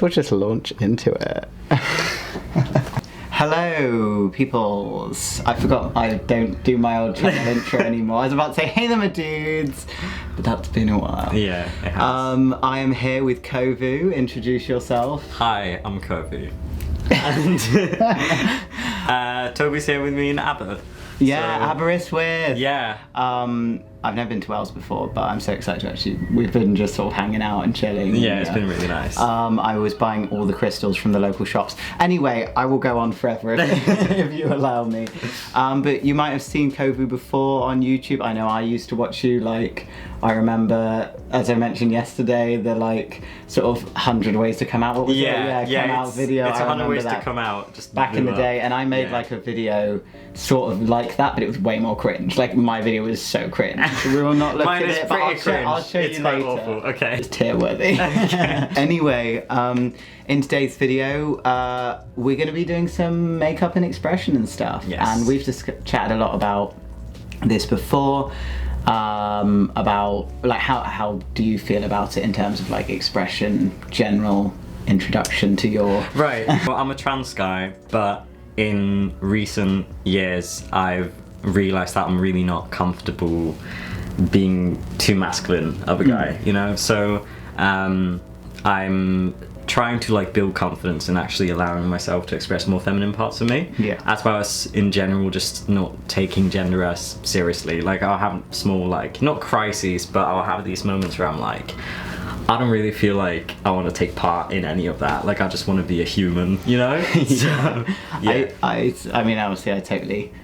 guess we'll just launch into it. Hello, peoples. I forgot I don't do my old channel intro anymore. I was about to say, hey there, my dudes, but that's been a while. Yeah, it has. I am here with Kovu. Introduce yourself. Hi, I'm Kovu. And Toby's here with me in ABBA. Yeah, So, ABBA is with. Yeah. I've never been to Wales before, but I'm so excited to actually. We've been just sort of hanging out and chilling. Yeah, it's been really nice. I was buying all the crystals from the local shops. Anyway, I will go on forever if you allow me. But you might have seen Kovu before on YouTube. I know I used to watch you. Like, I remember, as I mentioned yesterday, the like sort of 100 ways to come out. What was it? Yeah, come out video. It's I 100 ways that. to come out. Just back in the day, and I made like a video sort of like that, but it was way more cringe. Like, my video was so cringe. We will not look Mine at is it, but I'll show it's you quite later. awful. Okay. It's tear worthy. Anyway, in today's video, we're going to be doing some makeup and expression and stuff. Yes. And we've just chatted a lot about this before. About like how do you feel about it in terms of like expression, general introduction to your. Right. Well, I'm a trans guy, but in recent years, I've realised that I'm really not comfortable being too masculine of a guy, you know? So I'm trying to like build confidence in actually allowing myself to express more feminine parts of me. Yeah. As well as in general just not taking gender as seriously. Like, I'll have small like, not crises, but I'll have these moments where I'm like, I don't really feel like I want to take part in any of that. Like, I just want to be a human, you know? So, yeah. I mean, obviously I totally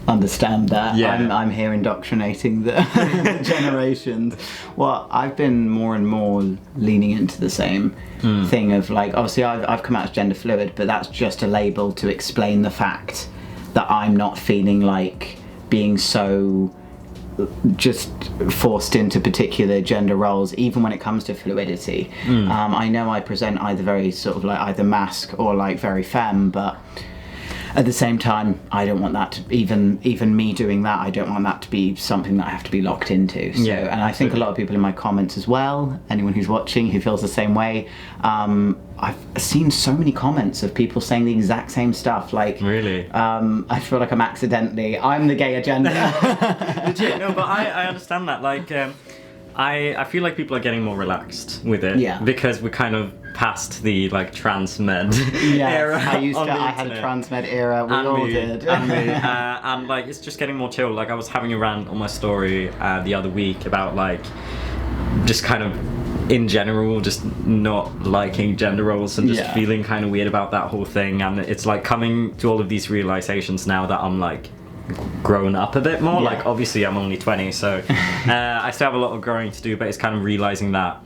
understand that. Yeah. I'm here indoctrinating the, the generations. Well, I've been more and more leaning into the same thing of like, obviously I've come out as gender fluid, but that's just a label to explain the fact that I'm not feeling like being so just forced into particular gender roles, even when it comes to fluidity. I know I present either very sort of like either masc or like very femme, but at the same time, I don't want that to, even me doing that, I don't want that to be something that I have to be locked into. So, Yeah, and I think a lot of people in my comments as well, anyone who's watching who feels the same way, I've seen so many comments of people saying the exact same stuff. Like, Really? I feel like I'm the gay agenda. Legit, no, but I understand that. Like, I feel like people are getting more relaxed with it. Yeah. Because we're kind of past the like trans med era. I had a trans med era. We all did. And like, it's just getting more chill. Like, I was having a rant on my story the other week about like just kind of in general just not liking gender roles and just feeling kind of weird about that whole thing. And it's like coming to all of these realizations now that I'm like grown up a bit more. Like, obviously I'm only 20, so I still have a lot of growing to do, but it's kind of realizing that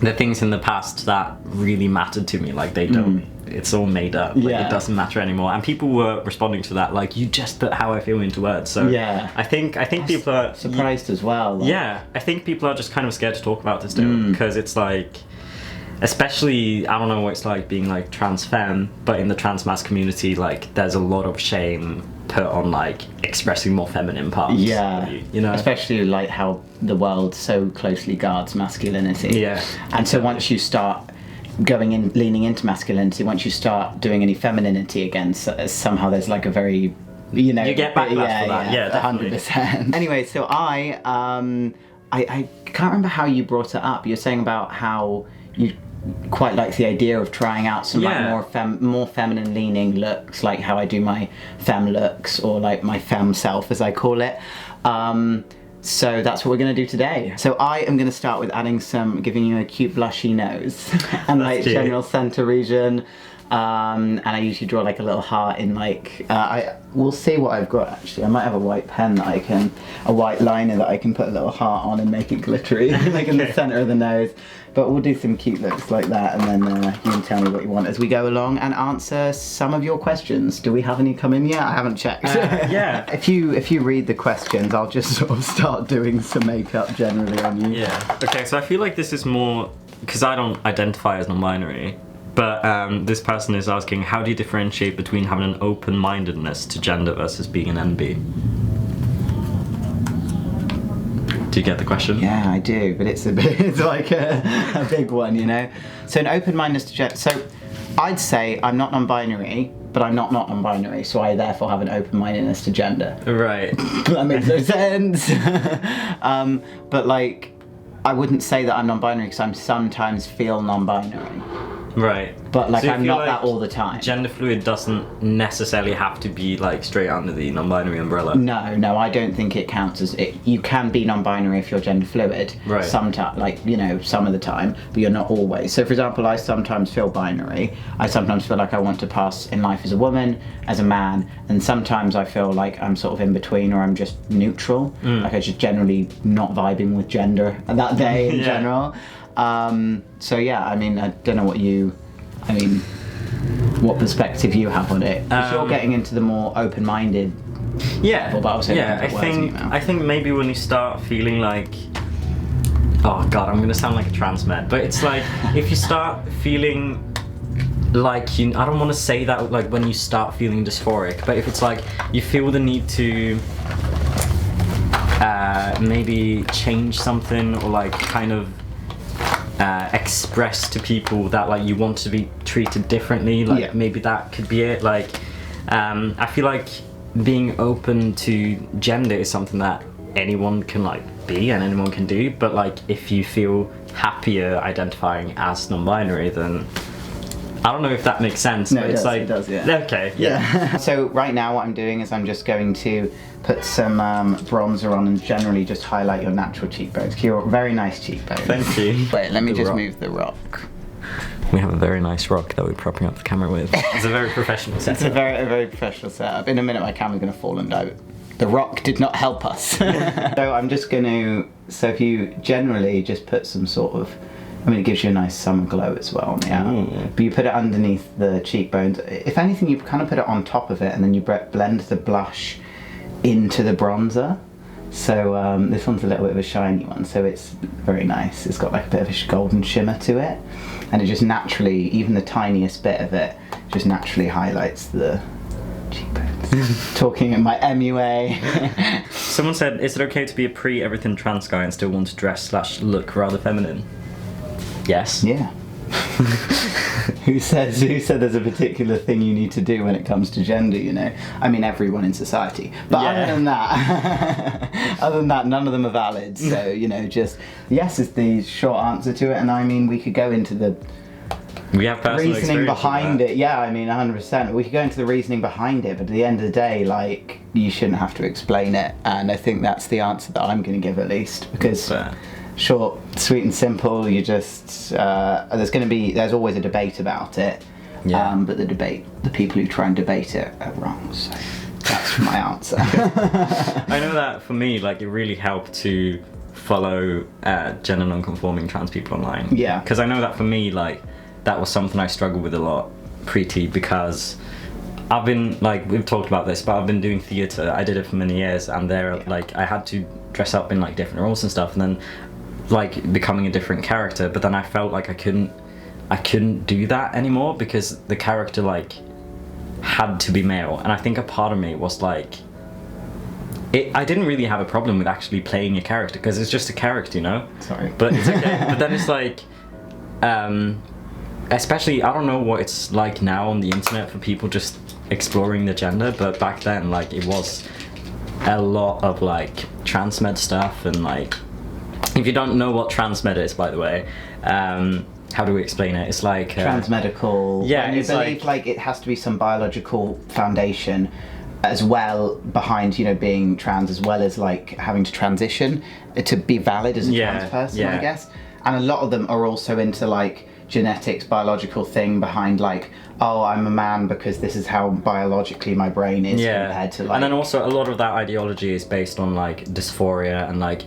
the things in the past that really mattered to me, like, they don't, it's all made up. Like, it doesn't matter anymore. And people were responding to that, like, you just put how I feel into words. So I think people are surprised as well. Like. Yeah, I think people are just kind of scared to talk about this still, because it's like, especially, I don't know what it's like being like trans femme, but in the trans mass community, like, there's a lot of shame put on like expressing more feminine parts. Yeah, you know, especially like how the world so closely guards masculinity. Yeah, and so once you start leaning into masculinity, once you start doing any femininity again, somehow there's like a very, you know, you get backlash for that. Yeah, 100%. Anyway, so I can't remember how you brought it up. You're saying about how you quite like the idea of trying out some like more feminine leaning looks, like how I do my femme looks, or like my femme self as I call it. So that's what we're going to do today. So I am going to start with giving you a cute blushy nose and like general center region. And I usually draw like a little heart in like, we'll see what I've got actually. I might have a white pen that a white liner that I can put a little heart on and make it glittery, like in the center of the nose. But we'll do some cute looks like that, and then you can tell me what you want as we go along and answer some of your questions. Do we have any come in yet? I haven't checked. Yeah. If you read the questions, I'll just sort of start doing some makeup generally on you. Yeah. Okay, so I feel like this is more, because I don't identify as non-binary, but this person is asking, how do you differentiate between having an open-mindedness to gender versus being an NB? Do you get the question? Yeah, I do, but it's like a big one, you know. So an open-mindedness to gender. So I'd say I'm not non-binary, but I'm not non-binary, so I therefore have an open-mindedness to gender. Right. That makes no sense. But like, I wouldn't say that I'm non-binary because I sometimes feel non-binary. Right. But like, So I'm not that all the time. Gender fluid doesn't necessarily have to be like straight under the non-binary umbrella. No, I don't think it counts as it. You can be non-binary if you're gender fluid. Right. Sometimes, like, you know, some of the time, but you're not always. So, for example, I sometimes feel binary. I sometimes feel like I want to pass in life as a woman, as a man, and sometimes I feel like I'm sort of in between, or I'm just neutral. Like I'm just generally not vibing with gender that day in general. So yeah, I mean, I don't know what perspective you have on it. If you're getting into the more open-minded level, but I think maybe when you start feeling like, oh god, I'm gonna sound like a trans man, but it's like if you start feeling like I don't want to say that like when you start feeling dysphoric, but if it's like you feel the need to maybe change something or like kind of express to people that like you want to be treated differently, like maybe that could be it. Like I feel like being open to gender is something that anyone can like be and anyone can do, but like if you feel happier identifying as non-binary, then I don't know if that makes sense. No, but it does, yeah. Okay, yeah. So right now what I'm doing is I'm just going to put some bronzer on and generally just highlight your natural cheekbones. Your very nice cheekbones. Thank you. Wait, let me just move the rock. We have a very nice rock that we're propping up the camera with. It's a very professional setup. It's a very professional setup. In a minute my camera's going to fall and die. The rock did not help us. So I'm just going to, so if you generally just put some sort of, I mean, it gives you a nice summer glow as well, yeah. But you put it underneath the cheekbones. If anything, you kind of put it on top of it, and then you blend the blush into the bronzer. So this one's a little bit of a shiny one, so it's very nice. It's got like a bit of a golden shimmer to it, and it just naturally, even the tiniest bit of it, just naturally highlights the cheekbones. Talking in my MUA. Someone said, is it okay to be a pre-everything trans guy and still want to dress / look rather feminine? Yes. Yeah. Who says there's a particular thing you need to do when it comes to gender, you know? I mean, everyone in society. But other than that, none of them are valid. So, you know, just yes is the short answer to it. And I mean, we could go into the reasoning behind it. Yeah, I mean, 100%. We could go into the reasoning behind it, but at the end of the day, like, you shouldn't have to explain it. And I think that's the answer that I'm going to give, at least, because short, sweet and simple. You just there's always a debate about it, but the people who try and debate it are wrong, so that's my answer. I know that for me, like, it really helped to follow gender non-conforming trans people online, because I know that for me, like, that was something I struggled with a lot pre-T, because I've been, like, we've talked about this, but I've been doing theatre. I did it for many years, and like, I had to dress up in like different roles and stuff, and then like becoming a different character, but then I felt like I couldn't do that anymore because the character like had to be male, and I think a part of me was like, I didn't really have a problem with actually playing a character because it's just a character, you know. Sorry, but it's okay. But then it's like, especially, I don't know what it's like now on the internet for people just exploring the gender, but back then, like, it was a lot of like transmed stuff, and like, if you don't know what transmed is, by the way, how do we explain it? It's like transmedical. Yeah, you believe like it has to be some biological foundation as well behind, you know, being trans, as well as like having to transition to be valid as a trans person, I guess. And a lot of them are also into like genetics, biological thing behind like, oh, I'm a man because this is how biologically my brain is compared to like. And then also a lot of that ideology is based on like dysphoria, and like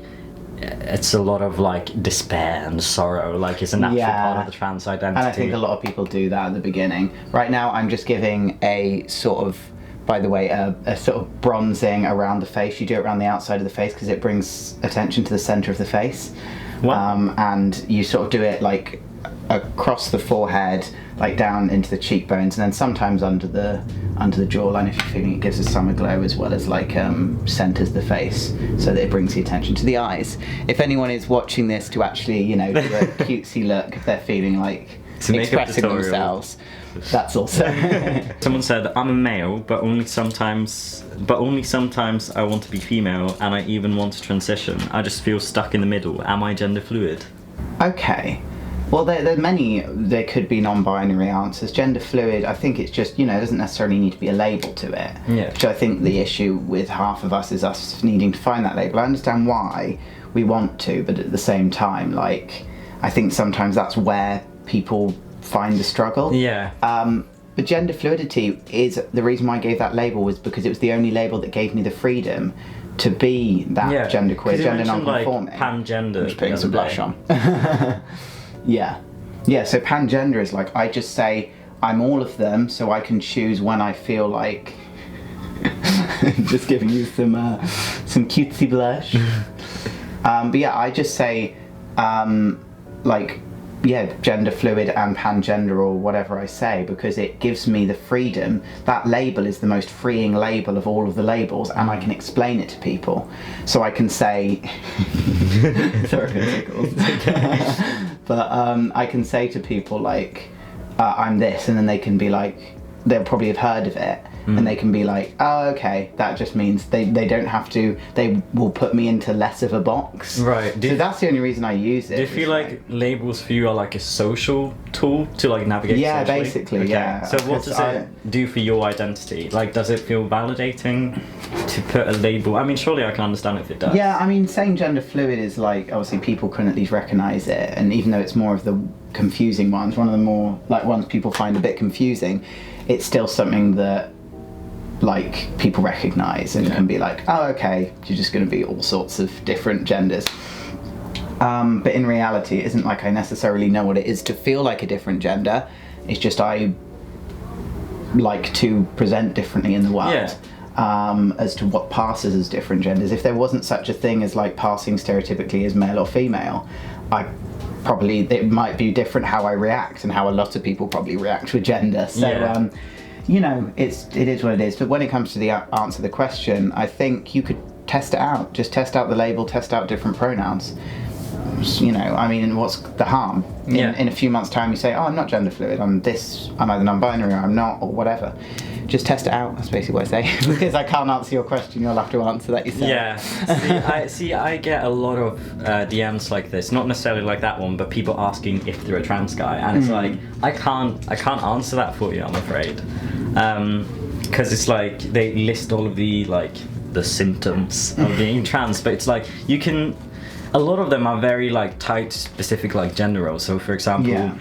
it's a lot of like despair and sorrow, like it's a natural part of the trans identity. And I think a lot of people do that at the beginning. Right now I'm just giving a sort of, by the way, a sort of bronzing around the face. You do it around the outside of the face because it brings attention to the center of the face. And you sort of do it like across the forehead, like down into the cheekbones, and then sometimes under the jawline if you're feeling it gives a summer glow, as well as like centers the face so that it brings the attention to the eyes. If anyone is watching this to actually, you know, do a cutesy look, if they're feeling like expressing themselves, that's also. Someone said, I'm a male, but only sometimes I want to be female, and I even want to transition. I just feel stuck in the middle. Am I gender fluid? Okay. Well, there could be non-binary answers. Gender fluid, I think it's just, you know, it doesn't necessarily need to be a label to it. Yeah. Which I think the issue with half of us is us needing to find that label. I understand why we want to, but at the same time, like, I think sometimes that's where people find the struggle. Yeah. But gender fluidity is, the reason why I gave that label was because it was the only label that gave me the freedom to be that gender queer, gender non-conforming. Like pangender. Just putting some blush on. Yeah. So pangender is like, I just say I'm all of them, so I can choose when I feel like. Just giving you some cutesy blush. But yeah, I just say gender fluid and pangender, or whatever I say, because it gives me the freedom. That label is the most freeing label of all of the labels, and I can explain it to people. So I can say, sorry for tickles. But I can say to people like, I'm this, and then they can be like, they'll probably have heard of it, and they can be like, oh, okay, that just means they don't have to, they will put me into less of a box. Right. So that's the only reason I use it. Do you feel like labels for you are like a social tool to like navigate Yeah, socially? basically, Okay. yeah. So what does it do for your identity? Like, does it feel validating to put a label? I mean, surely I can understand if it does. Yeah, I mean, saying gender fluid is like, obviously people can at least recognise it, and even though it's more of the confusing ones, one of the more, like, ones people find a bit confusing, it's still something that, like, people recognise and can be like, oh, okay, you're just going to be all sorts of different genders. But in reality, it isn't like I necessarily know what it is to feel like a different gender. It's just I like to present differently in the world. Yeah. As to what passes as different genders. If there wasn't such a thing as like passing stereotypically as male or female, it might be different how I react, and how a lot of people probably react with gender. So, you know, it is what it is. But when it comes to the answer to the question, I think you could test it out. Just test out the label, test out different pronouns. You know, I mean, what's the harm? In a few months' time, you say, oh, I'm not gender fluid, I'm this, I'm either non-binary or I'm not, or whatever. Just test it out, that's basically what I say. Because I can't answer your question, you'll have to answer that yourself. Yeah, I get a lot of DMs like this, not necessarily like that one, but people asking if they're a trans guy, and it's like, I can't answer that for you, I'm afraid. Because it's like, they list all of the, like, the symptoms of being trans, but it's like, you can, a lot of them are very, like, tied to specific, like, gender roles. So, for example,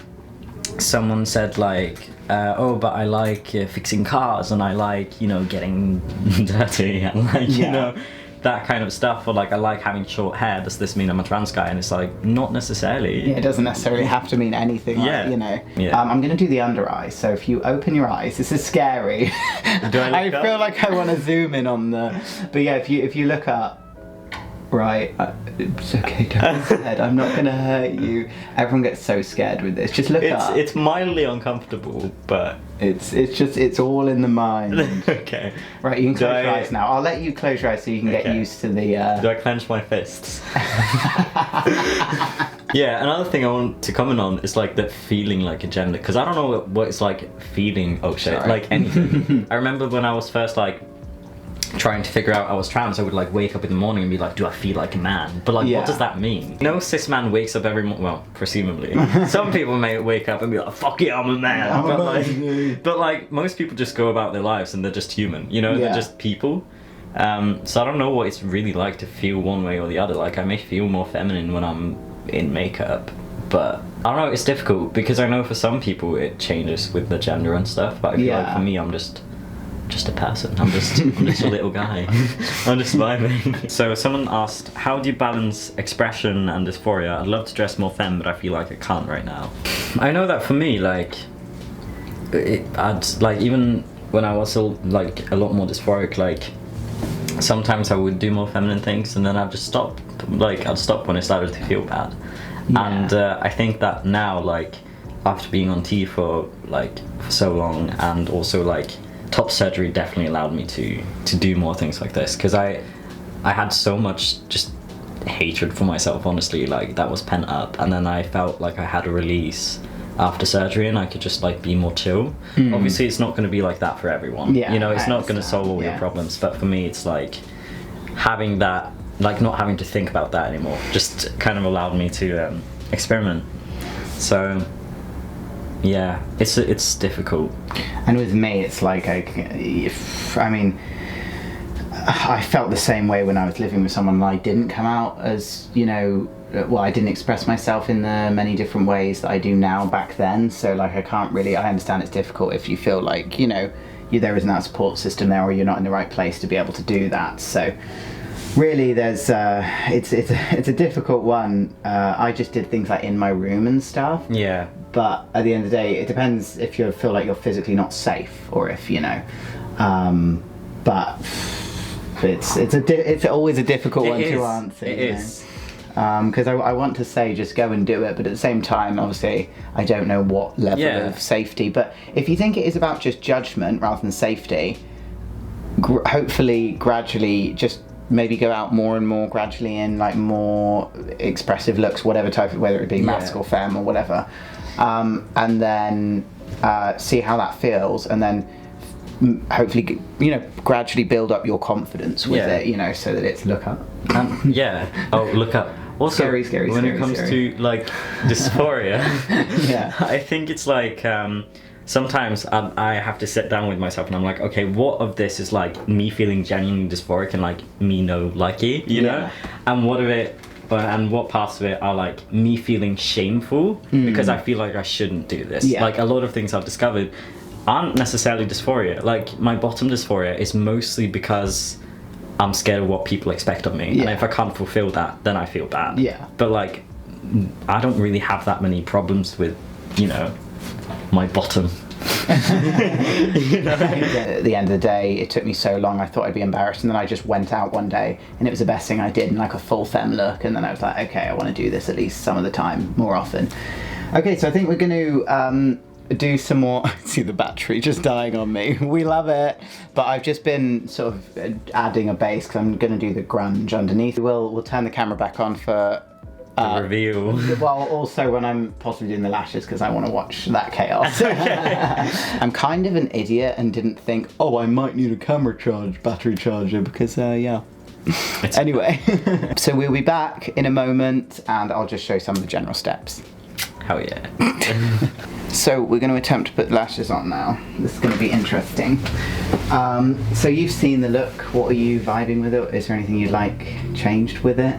someone said, like, oh, but I like fixing cars, and I like, you know, getting dirty, and like, you know, that kind of stuff. Or like, I like having short hair. Does this mean I'm a trans guy? And it's like, not necessarily. Yeah, it doesn't necessarily have to mean anything. Like, you know. Yeah. I'm going to do the under eye. So if you open your eyes, this is scary. Do I feel like I want to zoom in on the. But yeah, if you look up. Right, it's okay, don't be scared. I'm not gonna hurt you. Everyone gets so scared with this. Just look up. It's mildly uncomfortable, but it's all in the mind. Okay. Right, you can close your eyes now. I'll let you close your eyes so you can get used to the. Do I clench my fists? Yeah, another thing I want to comment on is like that feeling like a gender, because I don't know what it's like feeling. Oh shit, like anything. I remember when I was first like trying to figure out I was trans, I would like wake up in the morning and be like, do I feel like a man? But like, what does that mean? No cis man wakes up every morning, well, presumably. Some people may wake up and be like, fuck yeah, I'm a man. But like, most people just go about their lives and they're just human, you know, they're just people. So I don't know what it's really like to feel one way or the other. Like, I may feel more feminine when I'm in makeup, but I don't know, it's difficult, because I know for some people it changes with the gender and stuff, but I feel like for me, I'm just a person. I'm just a little guy. I'm just vibing. So someone asked, how do you balance expression and dysphoria? I'd love to dress more femme, but I feel like I can't right now. I know that for me, like, I'd like, even when I was like a lot more dysphoric, like sometimes I would do more feminine things, and then I'd just stop. Like, I'd stop when it started to feel bad. And I think that now, like, after being on T for so long, and also like top surgery definitely allowed me to do more things like this, because I had so much just hatred for myself, honestly, like that was pent up, and then I felt like I had a release after surgery, and I could just like be more chill. Obviously it's not going to be like that for everyone, you know, it's not going to solve all your problems, but for me it's like having that, like not having to think about that anymore, just kind of allowed me to experiment. So yeah, it's difficult. And with me it's like I felt the same way when I was living with someone, and I didn't come out as, you know, well, I didn't express myself in the many different ways that I do now back then. So like I understand it's difficult if you feel like, you know, there isn't that support system there, or you're not in the right place to be able to do that. So really there's it's a difficult one. I just did things like in my room and stuff. Yeah. But at the end of the day, it depends if you feel like you're physically not safe, or if, you know, but it's always a difficult one to answer. It is. Because I want to say just go and do it, but at the same time, obviously, I don't know what level of safety. But if you think it is about just judgment rather than safety, hopefully, gradually, just maybe go out more and more gradually in like more expressive looks, whatever type of, whether it be mask or femme or whatever, and then see how that feels, and then hopefully, you know, gradually build up your confidence with it, you know, so that it's look up. Look up. Also, scary, when it comes to like dysphoria, I think it's like sometimes I have to sit down with myself and I'm like, okay, what of this is like me feeling genuinely dysphoric and like me no likey, you know, and what parts of it are like me feeling shameful because I feel like I shouldn't do this. Like a lot of things I've discovered aren't necessarily dysphoria. Like my bottom dysphoria is mostly because I'm scared of what people expect of me, and if I can't fulfill that, then I feel bad. But like I don't really have that many problems with, you know, my bottom. You know? At the end of the day, it took me so long, I thought I'd be embarrassed, and then I just went out one day and it was the best thing I did, in like a full femme look, and then I was like, okay, I want to do this at least some of the time, more often. Okay, so I think we're going to do some more. See the battery just dying on me. We love it. But I've just been sort of adding a bass because I'm going to do the grunge underneath. We'll turn the camera back on for the reveal. Well, also when I'm possibly doing the lashes, because I want to watch that chaos. I'm kind of an idiot and didn't think, oh, I might need a battery charger, because anyway. So we'll be back in a moment and I'll just show some of the general steps. Hell yeah. So we're going to attempt to put lashes on now. This is going to be interesting. So you've seen the look. What are you vibing with it? Is there anything you'd like changed with it?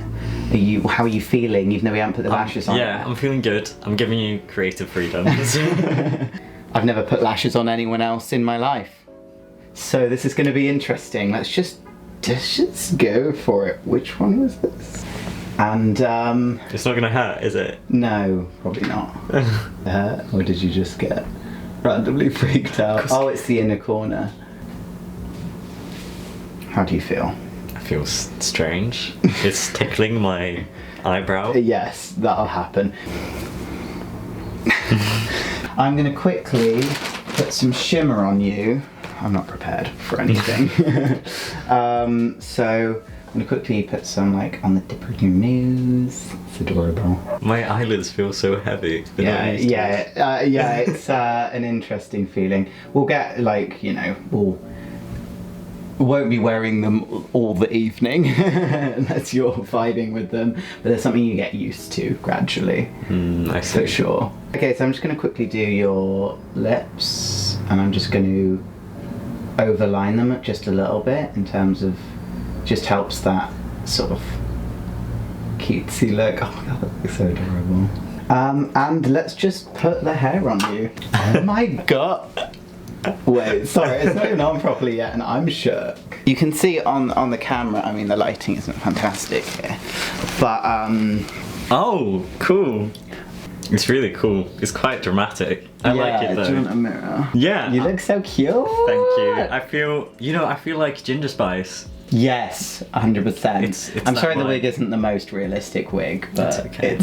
How are you feeling, even though we haven't put the lashes on? Yeah, I'm feeling good. I'm giving you creative freedom. I've never put lashes on anyone else in my life. So this is going to be interesting. Let's just go for it. Which one was this? And it's not gonna hurt, is it? No, probably not. Or did you just get randomly freaked out? Oh, it's the inner corner. How do you feel? I feel strange. It's tickling my eyebrow. Yes, that'll happen. I'm gonna quickly put some shimmer on you. I'm not prepared for anything. So I'm gonna quickly put some like on the tip of your nose. It's adorable. My eyelids feel so heavy. Yeah, it's an interesting feeling. We'll get like, you know, we won't be wearing them all the evening unless you're vibing with them, but there's something you get used to gradually. I see. For sure. Okay, so I'm just gonna quickly do your lips, and I'm just gonna overline them just a little bit, in terms of, just helps that sort of cutesy look. Oh my god, that looks so adorable. And let's just put the hair on you. Oh my god. Wait, sorry, it's not even on properly yet and I'm shook. You can see on the camera, I mean the lighting isn't fantastic here, but oh, cool. It's really cool. It's quite dramatic. I like it though. Do you want a mirror? Yeah. You look so cute. Thank you. I feel like Ginger Spice. Yes, 100%. It's I'm that sorry the vibe. wig isn't the most realistic wig, but That's okay.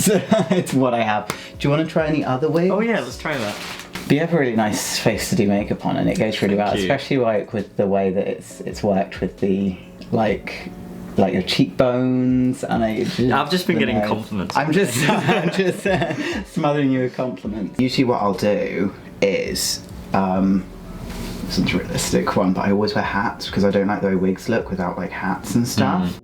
it's what I have. Do you want to try any other wigs? Oh yeah, let's try that. But you have a really nice face to do makeup on, and it goes really well, Thank you. especially like with the way that it's worked with the like your cheekbones, and I've just been the getting nose. compliments. I'm just smothering you with compliments. Usually, what I'll do is this is a realistic one, but I always wear hats because I don't like the way wigs look without like hats and stuff.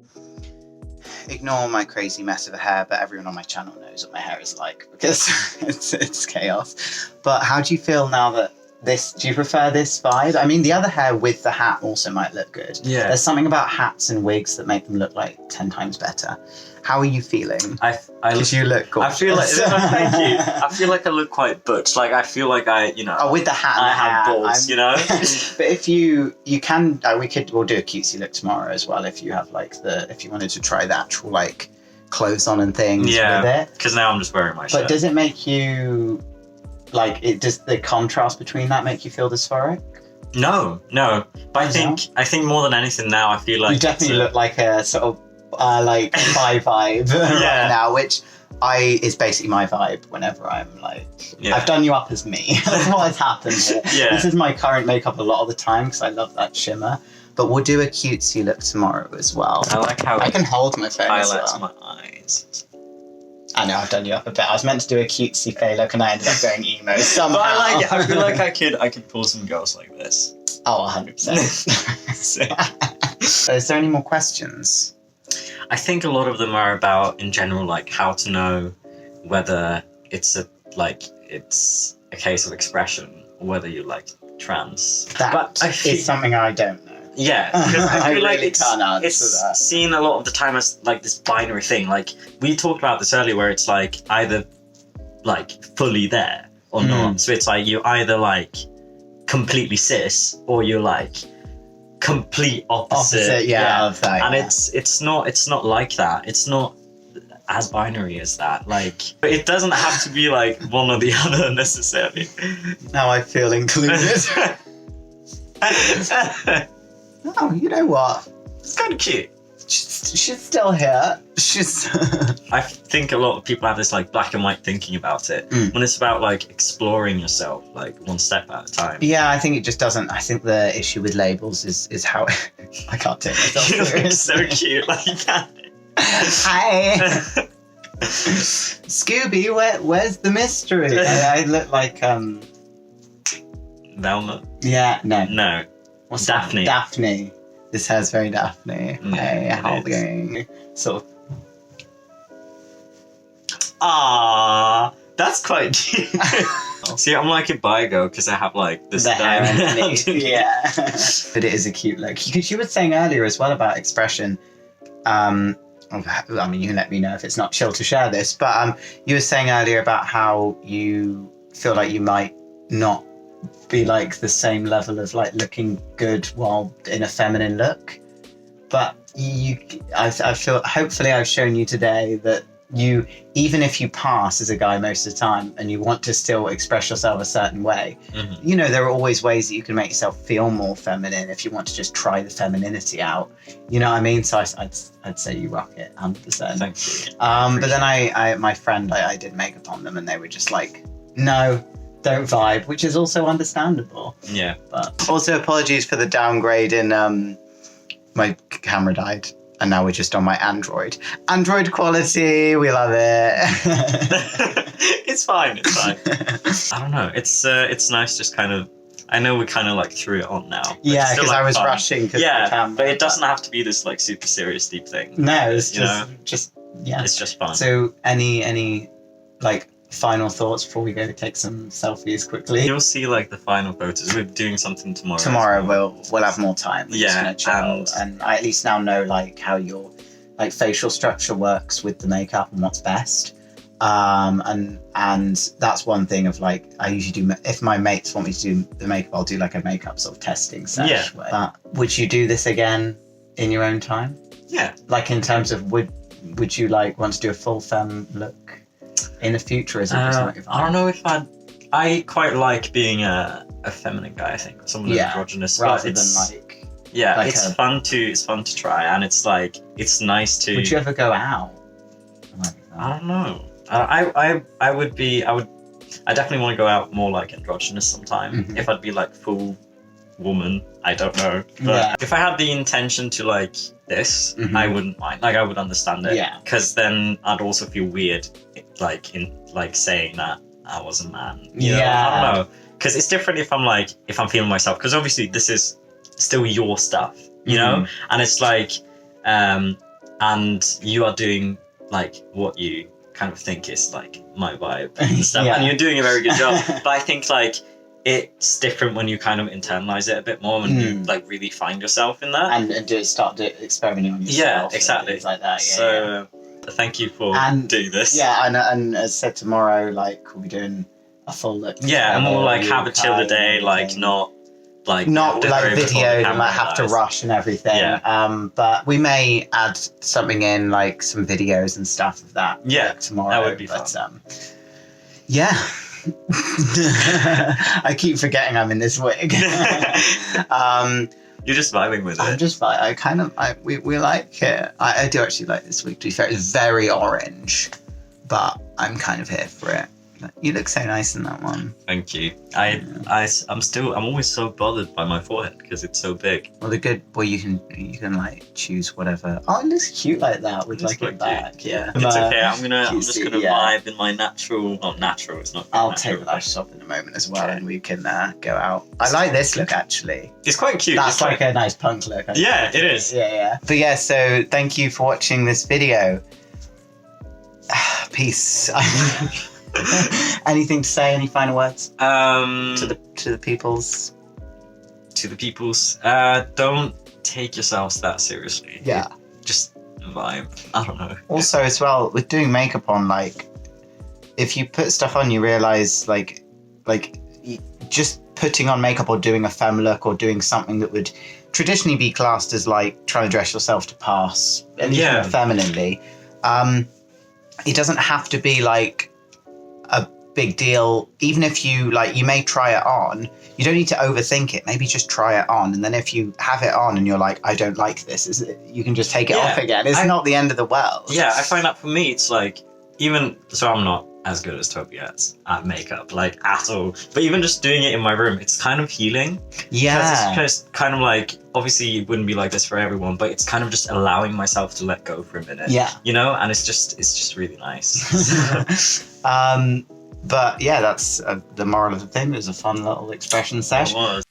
Ignore my crazy mess of a hair, but everyone on my channel knows what my hair is like because it's chaos. But how do you feel now that do you prefer this vibe? I mean, the other hair with the hat also might look good. Yeah. There's something about hats and wigs that make them look like 10 times better. How are you feeling? Because you look gorgeous. I feel like thank you. I feel like I look quite butch. Like I feel like with the hat and I the have hair, balls, you know. But if you can, we'll do a cutesy look tomorrow as well. If you have if you wanted to try the actual like clothes on and things with it. Because now I'm just wearing my shirt. But does it make you does the contrast between that make you feel dysphoric? No. But I think more than anything now I feel like you definitely look like a sort of like my vibe right now, which is basically my vibe whenever I'm like, I've done you up as me. That's what has happened here. Yeah. This is my current makeup a lot of the time because I love that shimmer. But we'll do a cutesy look tomorrow as well. I like how I can hold my phone as highlights well. my eyes. I know I've done you up a bit. I was meant to do a cutesy fey look and I ended up going emo somehow. But I like it. I feel like I could pull some girls like this. Oh, 100%. Is there any more questions? I think a lot of them are about, in general, like how to know whether it's a case of expression or whether you're like trans. That is something I don't know. Yeah, because I feel like really can't answer it's that. seen a lot of the time as like this binary thing. Like we talked about this earlier, where it's like either like fully there or not. So it's like you're either like completely cis or you're like complete opposite. Of that. And it's not like that. It's not as binary as that. Like it doesn't have to be like one or the other necessarily. Now I feel included. Oh, you know what? It's kind of cute. She's still here. I think a lot of people have this like black and white thinking about it when it's about like exploring yourself like one step at a time. Yeah, I think it just doesn't. I think the issue with labels is how I can't take myself You look seriously. so cute like that. Hi. Scooby, where's the mystery? I look like Velma. Yeah, no. What's Daphne? Daphne. This hair's very Daphne. Hey, how are you going? Sort of. Ah, that's quite cute. See, I'm like a bi girl because I have like this The hair diamond underneath. Yeah. But it is a cute look. Because you were saying earlier as well about expression. I mean, you can let me know if it's not chill to share this, but you were saying earlier about how you feel like you might not be like the same level of like looking good while in a feminine look, but I feel hopefully I've shown you today that you, even if you pass as a guy most of the time and you want to still express yourself a certain way, you know, there are always ways that you can make yourself feel more feminine if you want to just try the femininity out, you know what I mean? So I'd say you rock it 100%. Thank you. But then my friend, I did makeup on them and they were just like, no, don't vibe, which is also understandable. Yeah. But also apologies for the downgrade in my camera died and now we're just on my Android quality. We love it. It's fine. I don't know. It's nice just kind of, I know we kind of like threw it on now. Yeah, because like I was fun. rushing because the camera. But it doesn't have to be this like super serious deep thing. No, it's It's just fun. So any like final thoughts before we go to take some selfies quickly? You'll see like the final photos. We're doing something tomorrow. Tomorrow we'll have more time. We're just gonna chill, and I at least now know like how your like facial structure works with the makeup and what's best. And that's one thing of like I usually do. If my mates want me to do the makeup, I'll do like a makeup sort of testing session. Yeah. But would you do this again in your own time? Yeah. Like in terms of would you like want to do a full femme look in the future? Is it just not your vibe? I don't know if I quite like being a feminine guy. I think someone androgynous, rather than like Yeah, Like it's fun to try, and it's like it's nice to. Would you ever go out? I don't know. I definitely want to go out more like androgynous sometime. If I'd be like full woman, I don't know. But if I had the intention to like this, I wouldn't mind. Like I would understand it. Yeah. Because then I'd also feel weird, like saying that I was a man. You know? I don't know. Because it's different if I'm feeling myself. Because obviously this is still your stuff, you know, and it's like, and you are doing like what you kind of think is like my vibe and stuff, and you're doing a very good job. But I think like it's different when you kind of internalize it a bit more, when you like really find yourself in that and start experimenting on yourself. Yeah, exactly. Things like that. So thank you for doing this. Yeah, and as said, tomorrow like we'll be doing a full look. Yeah, and we'll like have a chill the day, like not like videoed and like have to rush and everything. Yeah. But we may add something in, like some videos and stuff of that. Yeah, tomorrow. That would be fun. Yeah. I keep forgetting I'm in this wig. You're just vibing with it. I'm just we like it. I do actually like this wig, to be fair. It's very orange, but I'm kind of here for it. You look so nice in that one. Thank you. I'm always so bothered by my forehead because it's so big. Well, you can like choose whatever. Oh, it looks cute like that with like it back. Cute. Yeah. It's okay. I'm just gonna vibe in my natural. Well, natural. It's not. I'll take the lashes off in a moment as well, and we can go out. I like this look actually. It's quite cute. That's like a nice punk look. Yeah, it is. Yeah. But yeah, so thank you for watching this video. Peace. Anything to say? Any final words? To the peoples. To the peoples. Don't take yourselves that seriously. Yeah. Just vibe. I don't know. Also, as well, with doing makeup on, like, if you put stuff on, you realize, like, just putting on makeup or doing a femme look or doing something that would traditionally be classed as like trying to dress yourself to pass, at least more femininely. It doesn't have to be like a big deal. Even if you may try it on, you don't need to overthink it. Maybe just try it on, and then if you have it on and you're like, I don't like this, you can just take it off again. It's not the end of the world. Yeah, I find that for me, it's like, even so, I'm not as good as Toby at makeup, like at all. But even just doing it in my room, it's kind of healing. Yeah. Because it's just kind of like, obviously it wouldn't be like this for everyone, but it's kind of just allowing myself to let go for a minute. Yeah. You know, and it's just really nice. But yeah, that's the moral of the thing. It was a fun little expression session. It was.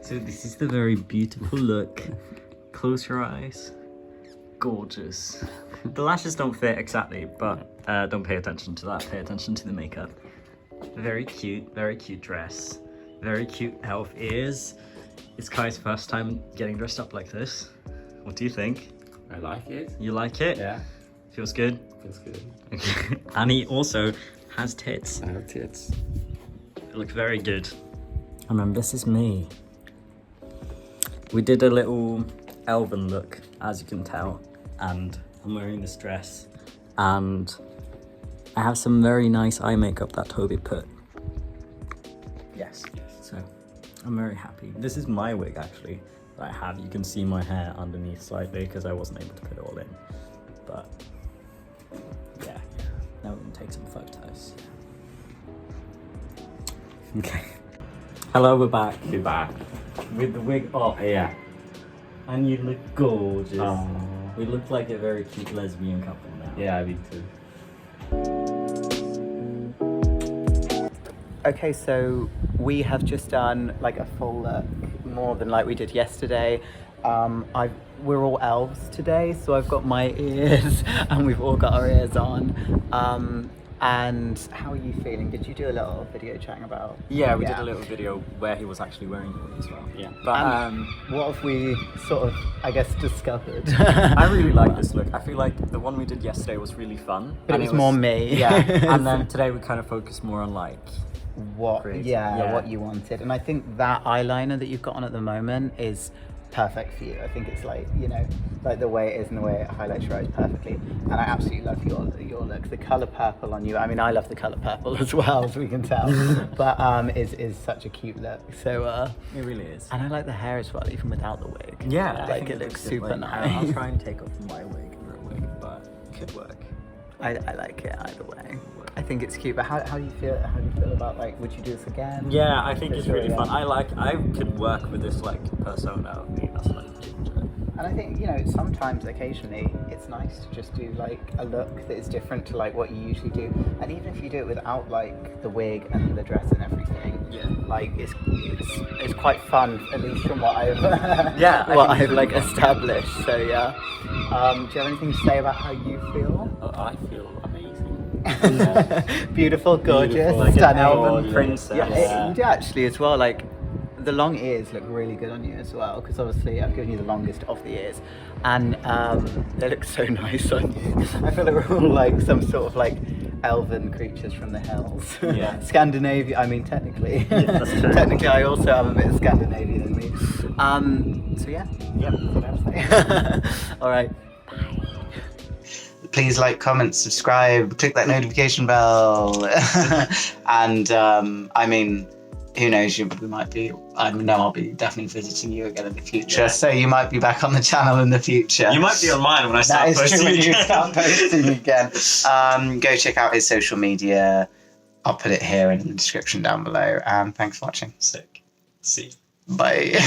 So this is the very beautiful look. Close your eyes. Gorgeous. The lashes don't fit exactly, but don't pay attention to that. Pay attention to the makeup. Very cute dress. Very cute elf ears. It's Kai's first time getting dressed up like this. What do you think? I like it. You like it? Yeah. Feels good? Feels good. And he also has tits. I have tits. It looks very good. And then this is me. We did a little elven look, as you can tell, and I'm wearing this dress, and I have some very nice eye makeup that Toby put. Yes. So I'm very happy. This is my wig actually that I have. You can see my hair underneath slightly because I wasn't able to put it all in. But yeah, now we can take some photos. Okay. Hello, we're back. We're back. With the wig off. Yeah. And you look gorgeous. Aww. We look like a very cute lesbian couple now. Yeah, I do too. Okay, so we have just done like a full look, more than like we did yesterday. We're all elves today, so I've got my ears and we've all got our ears on. And how are you feeling? Did you do a little video chatting about? Yeah, we did a little video where he was actually wearing it as well. Yeah. But what have we sort of, I guess, discovered? I really like this look. I feel like the one we did yesterday was really fun. But it was more me. Yeah. And then today we kind of focused more on like what you wanted. And I think that eyeliner that you've got on at the moment is perfect for you. I think it's like, you know, like the way it is and the way it highlights your eyes perfectly. And I absolutely love your look. The colour purple on you, I mean, I love the colour purple as well, as we can tell, but is such a cute look. So it really is. and I like the hair as well, even without the wig. Yeah, like it looks super nice. I'll try and take off my wig and that wig, but it could work. I like it either way. I think it's cute, but how do you feel? How do you feel about, like, would you do this again? Yeah, I think it's really fun. I could work with this like persona of me as like ginger. And I think, you know, sometimes, occasionally, it's nice to just do like a look that is different to like what you usually do. And even if you do it without like the wig and the dress and everything, yeah, like it's quite fun, at least from what I've I've like established. So yeah. Do you have anything to say about how you feel? Oh, I feel amazing. Beautiful, gorgeous, like stunning. an elven princess. Yeah, you do actually as well. Like the long ears look really good on you as well, because obviously I've given you the longest of the ears, and they look so nice on you. I feel like we're all like some sort of like elven creatures from the hills. Yeah. Scandinavia. I mean, technically, yeah, that's true. technically, I also have a bit of Scandinavian in me. So yeah. Yep. That's what I have to say. All right. Bye. Please like, comment, subscribe, click that notification bell, and I mean, who knows? I know I'll be definitely visiting you again in the future. Yeah. So you might be back on the channel in the future. You might be on mine when I start posting again. That is true. You start posting again. Go check out his social media. I'll put it here in the description down below. And thanks for watching. Sick. See you. Bye.